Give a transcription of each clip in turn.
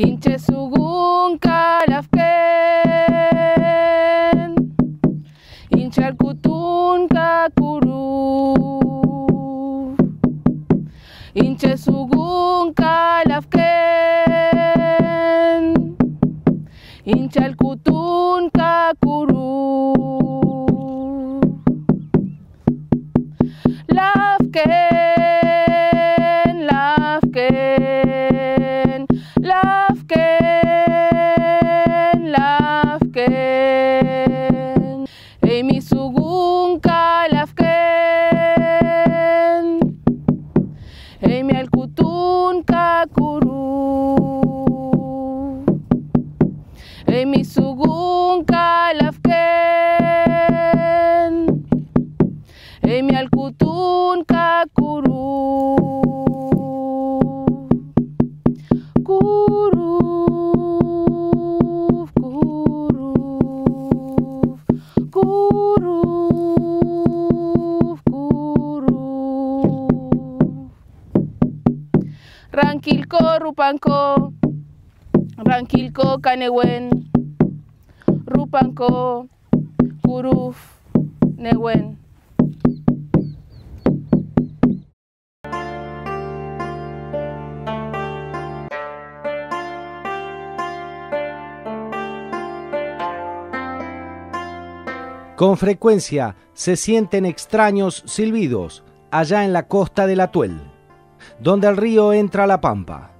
Inche sugun kalafken, incharkutun kakuru. Inche sugun kalafken, inchalkutun kakuru. Lafken, lafken, lafken, lafken. Ey mi sugun kalafken, ey mi alkutun kakuru. Ey mi sugun kalafken, ey mi alkutun kakuru. Kuruf, kuruf, kuruf, kuruf. Rankilko rupanko, rankilko kanewen, rupanko kuruf newen. Con frecuencia se sienten extraños silbidos allá en la costa del Atuel, donde el río entra a la pampa.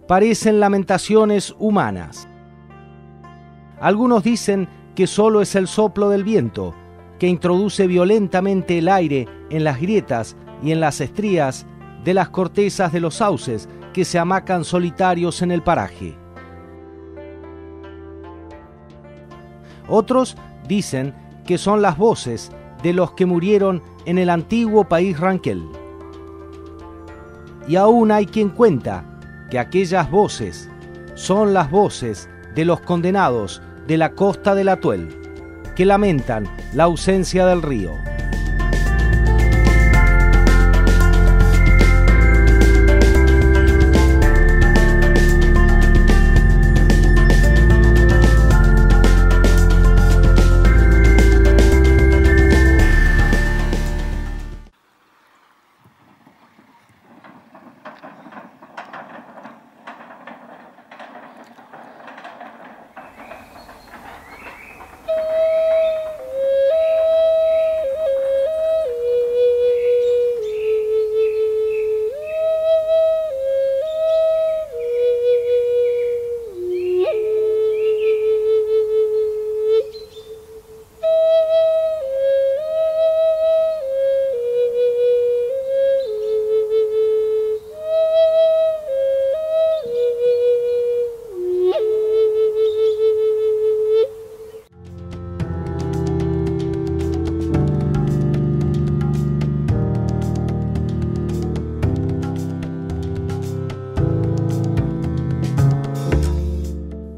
Parecen lamentaciones humanas. Algunos dicen que solo es el soplo del viento, que introduce violentamente el aire en las grietas y en las estrías de las cortezas de los sauces que se hamacan solitarios en el paraje. Otros dicen que son las voces de los que murieron en el antiguo país Ranquel. Y aún hay quien cuenta que aquellas voces son las voces de los condenados de la costa del Atuel, que lamentan la ausencia del río.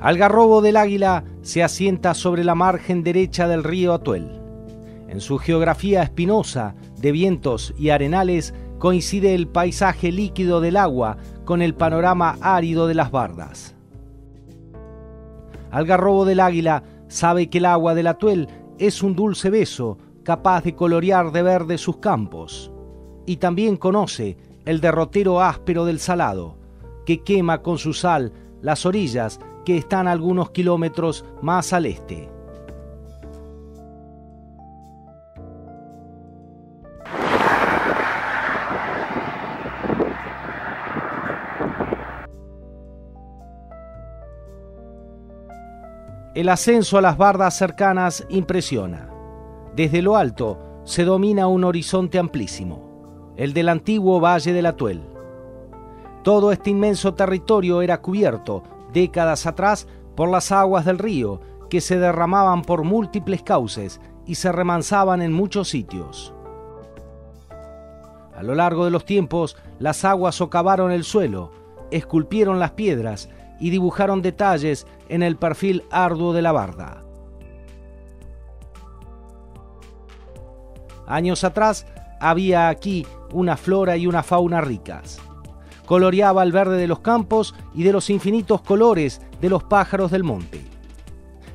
Algarrobo del Águila se asienta sobre la margen derecha del río Atuel. En su geografía espinosa, de vientos y arenales, coincide el paisaje líquido del agua con el panorama árido de las bardas. Algarrobo del Águila sabe que el agua del Atuel es un dulce beso capaz de colorear de verde sus campos. Y también conoce el derrotero áspero del Salado, que quema con su sal las orillas que están algunos kilómetros más al este. El ascenso a las bardas cercanas impresiona. Desde lo alto se domina un horizonte amplísimo, el del antiguo Valle del Atuel. Todo este inmenso territorio era cubierto décadas atrás por las aguas del río, que se derramaban por múltiples cauces y se remansaban en muchos sitios. A lo largo de los tiempos, las aguas socavaron el suelo, esculpieron las piedras y dibujaron detalles en el perfil arduo de la barda. Años atrás había aquí una flora y una fauna ricas. Coloreaba el verde de los campos y de los infinitos colores de los pájaros del monte.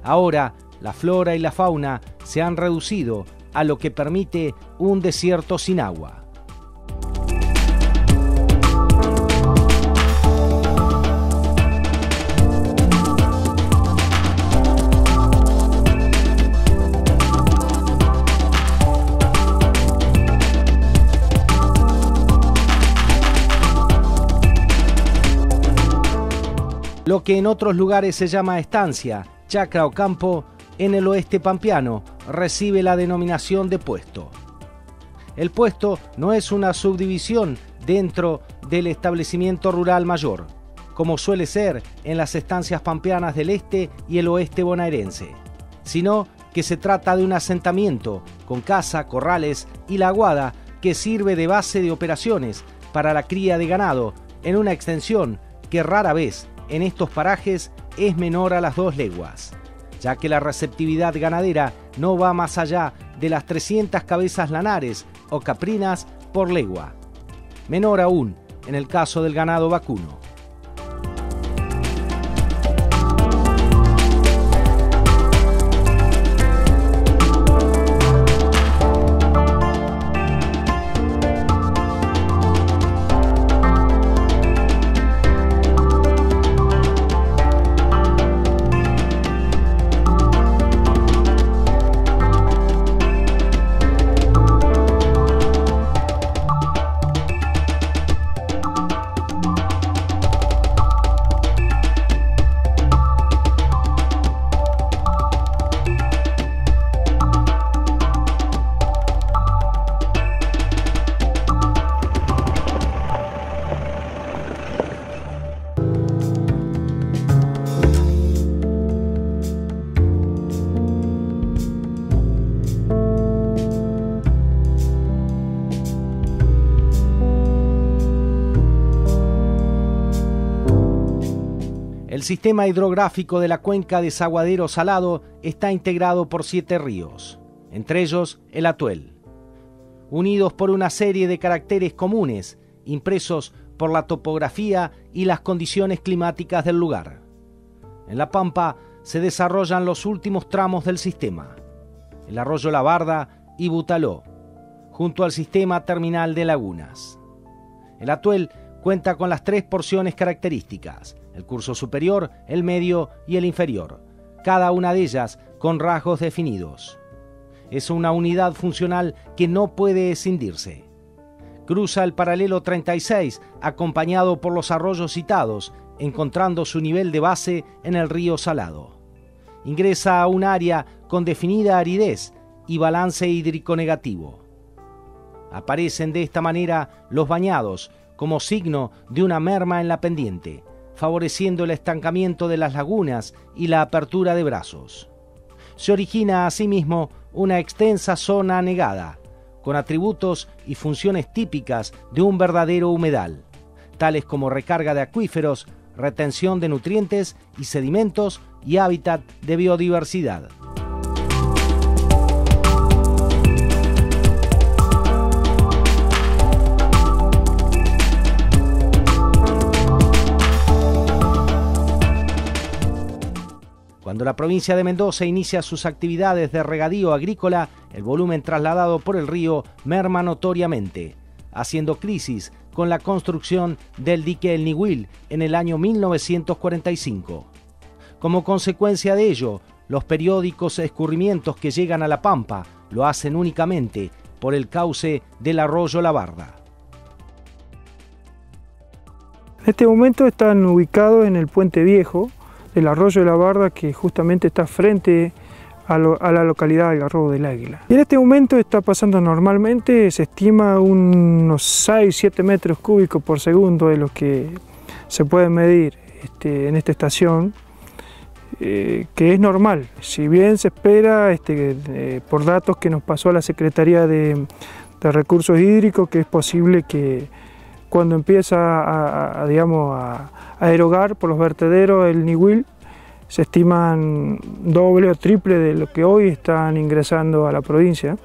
Ahora, la flora y la fauna se han reducido a lo que permite un desierto sin agua. Lo que en otros lugares se llama estancia, chacra o campo, en el oeste pampeano recibe la denominación de puesto. El puesto no es una subdivisión dentro del establecimiento rural mayor, como suele ser en las estancias pampeanas del este y el oeste bonaerense, sino que se trata de un asentamiento con casa, corrales y la aguada que sirve de base de operaciones para la cría de ganado en una extensión que rara vez en estos parajes es menor a las 2 leguas, ya que la receptividad ganadera no va más allá de las 300 cabezas lanares o caprinas por legua, menor aún en el caso del ganado vacuno. El sistema hidrográfico de la cuenca Desaguadero Salado está integrado por 7 ríos, entre ellos el Atuel, unidos por una serie de caracteres comunes, impresos por la topografía y las condiciones climáticas del lugar. En la Pampa se desarrollan los últimos tramos del sistema, el arroyo La Barda y Butaló, junto al sistema terminal de lagunas. El Atuel cuenta con las 3 porciones características: el curso superior, el medio y el inferior, cada una de ellas con rasgos definidos. Es una unidad funcional que no puede escindirse. Cruza el paralelo 36, acompañado por los arroyos citados, encontrando su nivel de base en el río Salado. Ingresa a un área con definida aridez y balance hídrico negativo. Aparecen de esta manera los bañados como signo de una merma en la pendiente, favoreciendo el estancamiento de las lagunas y la apertura de brazos. Se origina asimismo una extensa zona anegada, con atributos y funciones típicas de un verdadero humedal, tales como recarga de acuíferos, retención de nutrientes y sedimentos y hábitat de biodiversidad. Cuando la provincia de Mendoza inicia sus actividades de regadío agrícola, el volumen trasladado por el río merma notoriamente, haciendo crisis con la construcción del dique El Nihuil en el año 1945. Como consecuencia de ello, los periódicos escurrimientos que llegan a la Pampa lo hacen únicamente por el cauce del arroyo La Barda. En este momento están ubicados en el puente viejo del arroyo de La Barda, que justamente está frente a la localidad de Garrobo del Águila. Y en este momento está pasando normalmente, se estima unos 6-7 metros cúbicos por segundo de lo que se puede medir en esta estación, que es normal. Si bien se espera, por datos que nos pasó a la Secretaría de Recursos Hídricos, que es posible que cuando empieza a erogar por los vertederos el Nihuil, se estiman doble o triple de lo que hoy están ingresando a la provincia.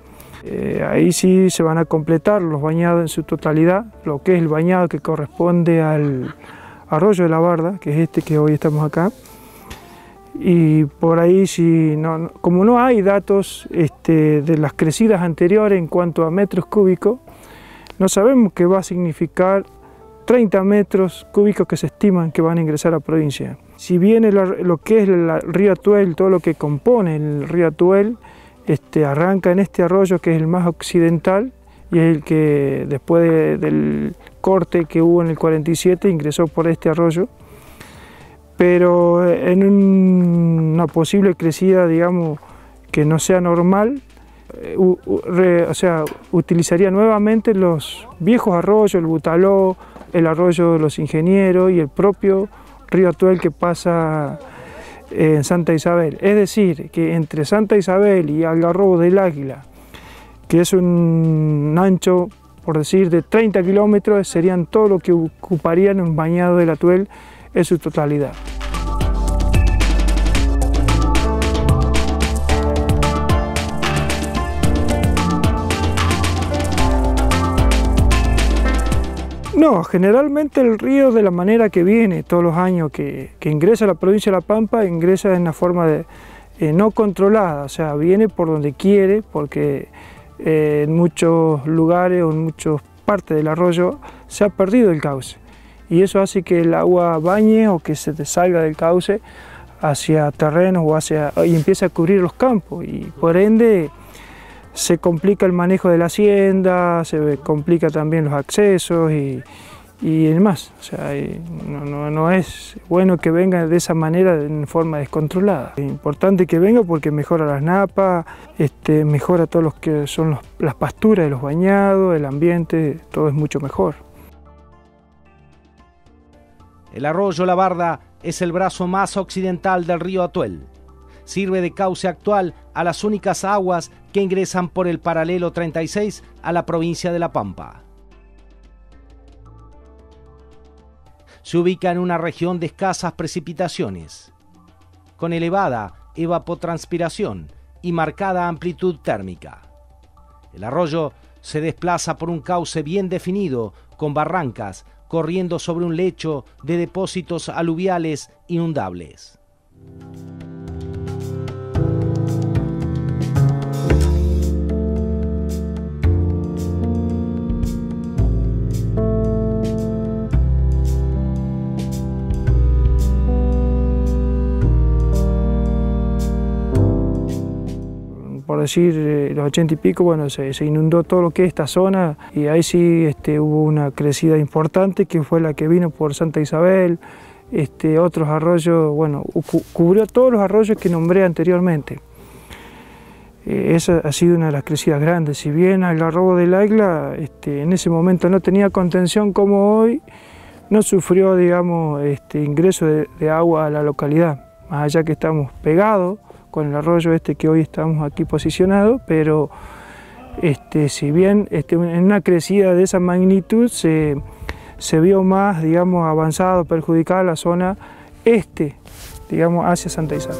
Ahí sí se van a completar los bañados en su totalidad, lo que es el bañado que corresponde al arroyo de la Barda, que es este que hoy estamos acá. Y por ahí, como no hay datos de las crecidas anteriores en cuanto a metros cúbicos, no sabemos qué va a significar 30 metros cúbicos que se estiman que van a ingresar a la provincia. Si bien lo que es el río Atuel, todo lo que compone el río Atuel, arranca en este arroyo que es el más occidental y es el que después del corte que hubo en el 47 ingresó por este arroyo. Pero en una posible crecida, digamos, que no sea normal, utilizaría nuevamente los viejos arroyos, el Butaló, el arroyo de los Ingenieros y el propio río Atuel que pasa en Santa Isabel. Es decir, que entre Santa Isabel y Algarrobo del Águila, que es un ancho, por decir, de 30 kilómetros, serían todo lo que ocuparían un bañado del Atuel en su totalidad. No, generalmente el río, de la manera que viene todos los años que ingresa a la provincia de La Pampa, ingresa en una forma no controlada, o sea, viene por donde quiere, porque en muchos lugares o en muchas partes del arroyo se ha perdido el cauce. Y eso hace que el agua bañe o que se salga del cauce hacia terrenos y empiece a cubrir los campos, y por ende se complica el manejo de la hacienda, se complica también los accesos y demás. O sea, no es bueno que venga de esa manera, en forma descontrolada. Es importante que venga porque mejora las napas, mejora todo lo que son las pasturas de los bañados, el ambiente, todo es mucho mejor. El arroyo La Barda es el brazo más occidental del río Atuel. Sirve de cauce actual a las únicas aguas que ingresan por el paralelo 36 a la provincia de La Pampa. Se ubica en una región de escasas precipitaciones, con elevada evapotranspiración y marcada amplitud térmica. El arroyo se desplaza por un cauce bien definido, con barrancas, corriendo sobre un lecho de depósitos aluviales inundables. Por decir, los 80 y pico, bueno, se inundó todo lo que es esta zona y ahí sí hubo una crecida importante que fue la que vino por Santa Isabel, otros arroyos, bueno, cubrió todos los arroyos que nombré anteriormente. Esa ha sido una de las crecidas grandes. Si bien Algarrobo del Águila en ese momento no tenía contención como hoy, no sufrió, digamos, ingreso de agua a la localidad, más allá que estamos pegados con el arroyo que hoy estamos aquí posicionados, pero si bien en una crecida de esa magnitud se vio más, digamos, avanzado, perjudicada la zona digamos, hacia Santa Isabel.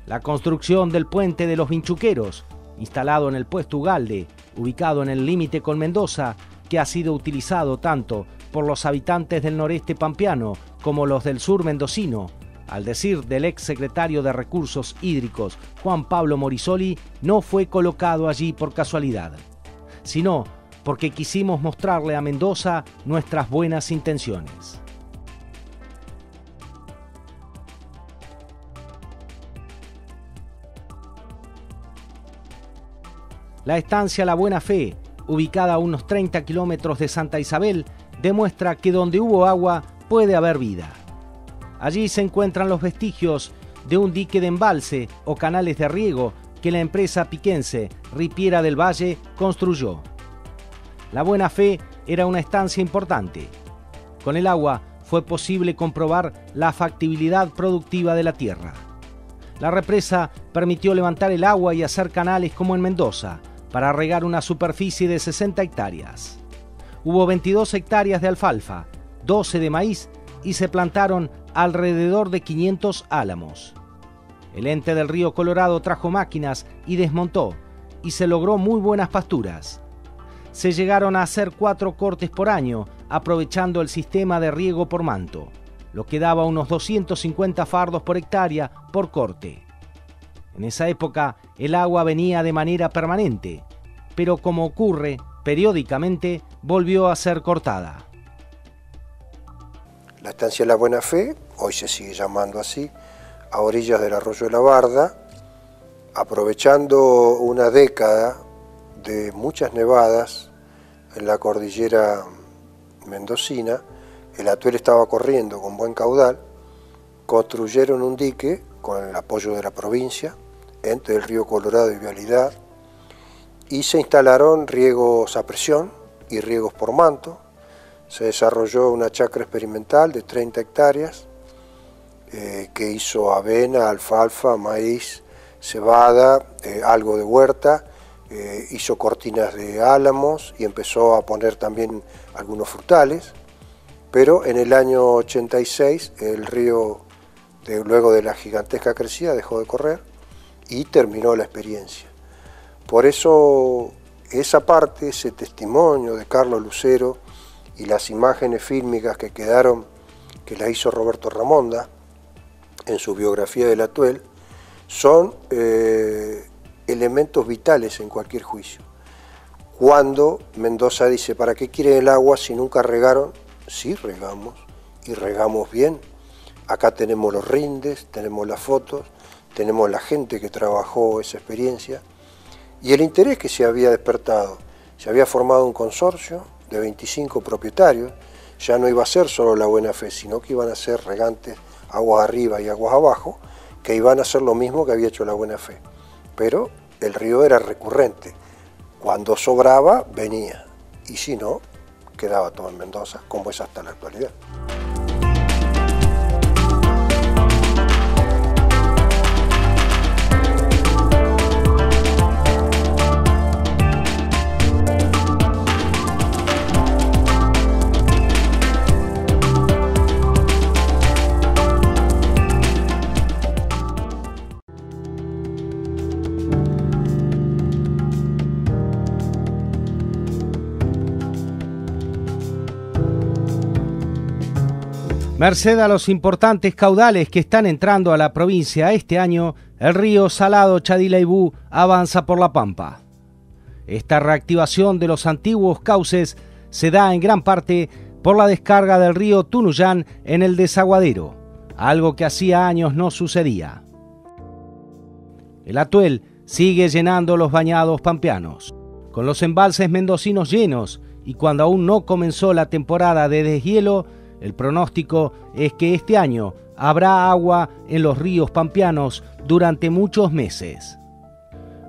La construcción del puente de los Vinchuqueros, instalado en el puesto Ugalde, ubicado en el límite con Mendoza, que ha sido utilizado tanto por los habitantes del noreste pampeano como los del sur mendocino, al decir del ex secretario de Recursos Hídricos, Juan Pablo Morisoli, no fue colocado allí por casualidad, sino porque quisimos mostrarle a Mendoza nuestras buenas intenciones. La estancia La Buena Fe, ubicada a unos 30 kilómetros de Santa Isabel, demuestra que donde hubo agua puede haber vida. Allí se encuentran los vestigios de un dique de embalse o canales de riego que la empresa piquense Ripiera del Valle construyó. La Buena Fe era una estancia importante. Con el agua fue posible comprobar la factibilidad productiva de la tierra. La represa permitió levantar el agua y hacer canales como en Mendoza, para regar una superficie de 60 hectáreas. Hubo 22 hectáreas de alfalfa, 12 de maíz y se plantaron alrededor de 500 álamos. El ente del río Colorado trajo máquinas y desmontó, y se logró muy buenas pasturas. Se llegaron a hacer 4 cortes por año, aprovechando el sistema de riego por manto, lo que daba unos 250 fardos por hectárea por corte. En esa época el agua venía de manera permanente, pero como ocurre periódicamente, volvió a ser cortada. La estancia La Buena Fe, hoy se sigue llamando así, a orillas del arroyo de la Barda, aprovechando una década de muchas nevadas en la cordillera mendocina. El Atuel estaba corriendo con buen caudal, construyeron un dique con el apoyo de la provincia entre el río Colorado y Vialidad y se instalaron riegos a presión y riegos por manto. Se desarrolló una chacra experimental de 30 hectáreas que hizo avena, alfalfa, maíz, cebada, algo de huerta, hizo cortinas de álamos y empezó a poner también algunos frutales. Pero en el año 86 el río, luego de la gigantesca crecida, dejó de correr y terminó la experiencia. Por eso esa parte, ese testimonio de Carlos Lucero y las imágenes fílmicas que quedaron, que las hizo Roberto Ramonda en su biografía del Atuel, son elementos vitales en cualquier juicio. Cuando Mendoza dice, ¿para qué quieren el agua si nunca regaron? Sí regamos, y regamos bien. Acá tenemos los rindes, tenemos las fotos, tenemos la gente que trabajó esa experiencia y el interés que se había despertado. Se había formado un consorcio de 25 propietarios, ya no iba a ser solo La Buena Fe, sino que iban a ser regantes aguas arriba y aguas abajo, que iban a hacer lo mismo que había hecho La Buena Fe. Pero el río era recurrente, cuando sobraba venía, y si no, quedaba todo en Mendoza, como es hasta la actualidad. Merced a los importantes caudales que están entrando a la provincia este año, el río Salado Chadilaibú avanza por la Pampa. Esta reactivación de los antiguos cauces se da en gran parte por la descarga del río Tunuyán en el desaguadero, algo que hacía años no sucedía. El Atuel sigue llenando los bañados pampeanos, con los embalses mendocinos llenos, y cuando aún no comenzó la temporada de deshielo, el pronóstico es que este año habrá agua en los ríos pampeanos durante muchos meses.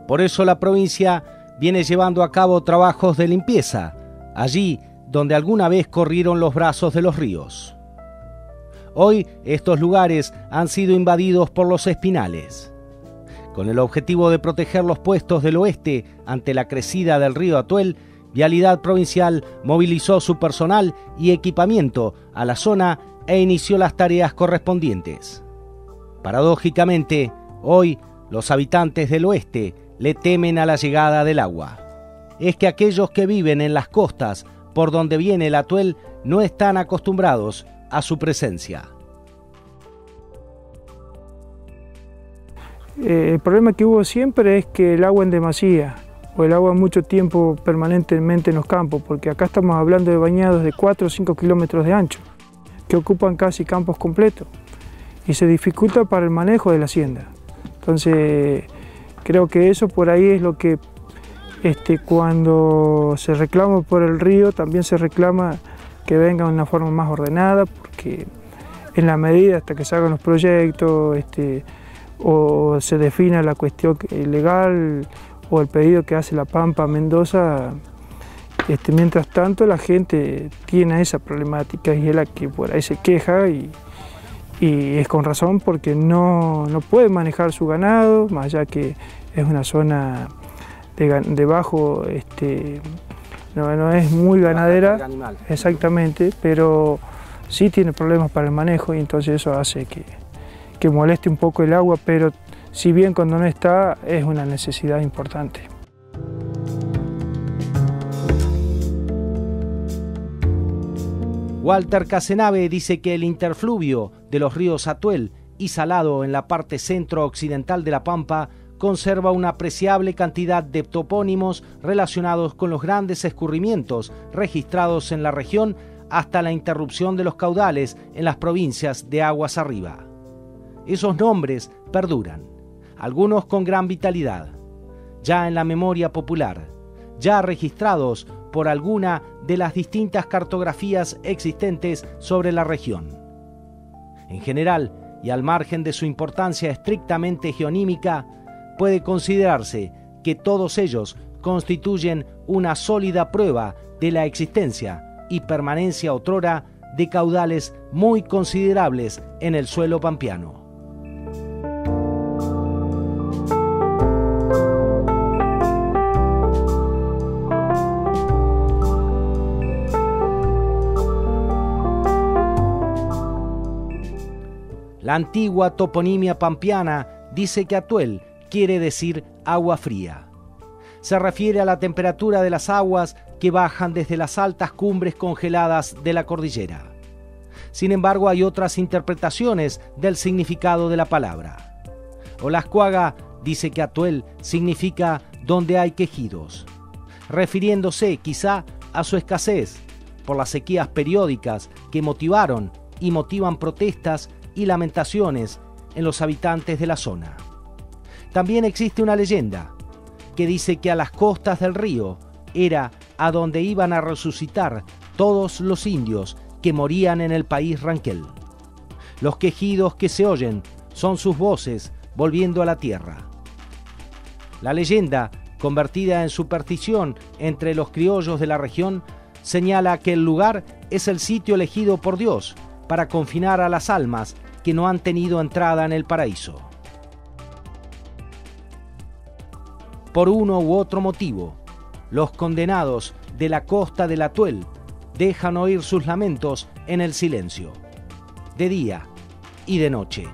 Por eso la provincia viene llevando a cabo trabajos de limpieza, allí donde alguna vez corrieron los brazos de los ríos. Hoy estos lugares han sido invadidos por los espinales. Con el objetivo de proteger los puestos del oeste ante la crecida del río Atuel, Vialidad Provincial movilizó su personal y equipamiento a la zona e inició las tareas correspondientes. Paradójicamente, hoy los habitantes del oeste le temen a la llegada del agua. Es que aquellos que viven en las costas por donde viene el Atuel no están acostumbrados a su presencia. El problema que hubo siempre es que el agua en demasía, o el agua mucho tiempo permanentemente en los campos, porque acá estamos hablando de bañados de 4 o 5 kilómetros de ancho, que ocupan casi campos completos, y se dificulta para el manejo de la hacienda. Entonces, creo que eso por ahí es lo que Cuando se reclama por el río, también se reclama que venga de una forma más ordenada, porque en la medida hasta que se hagan los proyectos o se defina la cuestión legal o el pedido que hace la Pampa a Mendoza, mientras tanto la gente tiene esa problemática y es la que por ahí se queja y es con razón, porque no puede manejar su ganado, más allá que es una zona de bajo, no es muy ganadera, exactamente, pero sí tiene problemas para el manejo y entonces eso hace que moleste un poco el agua, pero si bien cuando no está es una necesidad importante. Walter Casenave dice que el interfluvio de los ríos Atuel y Salado en la parte centro-occidental de La Pampa conserva una apreciable cantidad de topónimos relacionados con los grandes escurrimientos registrados en la región hasta la interrupción de los caudales en las provincias de aguas arriba. Esos nombres perduran, algunos con gran vitalidad, ya en la memoria popular, ya registrados por alguna de las distintas cartografías existentes sobre la región. En general, y al margen de su importancia estrictamente geonímica, puede considerarse que todos ellos constituyen una sólida prueba de la existencia y permanencia otrora de caudales muy considerables en el suelo pampeano. La antigua toponimia pampeana dice que Atuel quiere decir agua fría. Se refiere a la temperatura de las aguas que bajan desde las altas cumbres congeladas de la cordillera. Sin embargo, hay otras interpretaciones del significado de la palabra. Olascuaga dice que Atuel significa donde hay quejidos, refiriéndose quizá a su escasez por las sequías periódicas que motivaron y motivan protestas y lamentaciones en los habitantes de la zona. También existe una leyenda que dice que a las costas del río era a donde iban a resucitar todos los indios que morían en el país ranquel. Los quejidos que se oyen son sus voces volviendo a la tierra. La leyenda, convertida en superstición entre los criollos de la región, señala que el lugar es el sitio elegido por Dios para confinar a las almas que no han tenido entrada en el paraíso. Por uno u otro motivo, los condenados de la costa del Atuel dejan oír sus lamentos en el silencio, de día y de noche.